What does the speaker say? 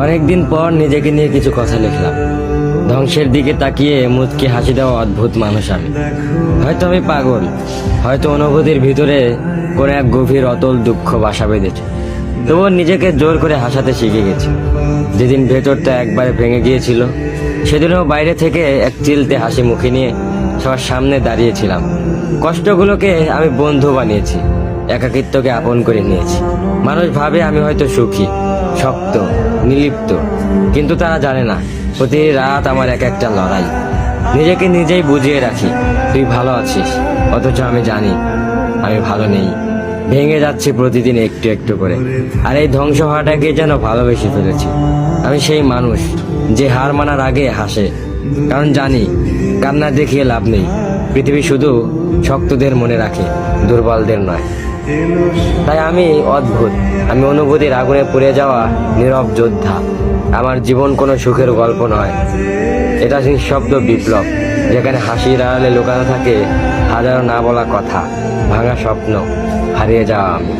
অনেকদিন পর নিজেকে নিয়ে কিছু কথা লিখলাম। ধ্বংসের দিকে তাকিয়ে মুচকি হাসি দেওয়া অদ্ভুত মানুষ আমি। হয়তো আমি পাগল, হয়তো অনুভূতির ভিতরে কোনো এক গভীর অতল দুঃখ বাসা বেঁধেছে। তবুও নিজেকে জোর করে হাসাতে শিখে গেছি। যেদিন ভেতরটা একবারে ভেঙে গিয়েছিল, সেদিনও বাইরে থেকে এক চিলতে হাসি মুখে নিয়ে সবার সামনে দাঁড়িয়েছিলাম। কষ্টগুলোকে আমি বন্ধু বানিয়েছি, একাকিত্বকে আপন করে নিয়েছি। মানুষ ভাবে আমি হয়তো সুখী, শক্ত, নির্লিপ্ত, কিন্তু তারা জানে না প্রতি রাত আমার এক একটা লড়াই। নিজেকে নিজেই বুঝিয়ে রাখি তুই ভালো আছিস, অথচ আমি জানি আমি ভালো নেই। ভেঙে যাচ্ছে প্রতিদিন একটু একটু করে, আর এই ধ্বংস হওয়াটাকে যেন ভালোবেসে ফেলেছি। আমি সেই মানুষ যে হার মানার আগে হাসে, কারণ জানি কান্না দেখিয়ে লাভ নেই। পৃথিবী শুধু শক্তদের মনে রাখে, দুর্বলদের নয়। তাই আমি অদ্ভুত, আমি অনুভূতির আগুনে পুড়ে যাওয়া নীরব যোদ্ধা। আমার জীবন কোনো সুখের গল্প নয়, এটা নিঃশব্দ বিপ্লব, যেখানে হাসির আড়ালে লুকানো থাকে হাজারো না বলা কথা, ভাঙা স্বপ্ন, হারিয়ে যাওয়া আমি।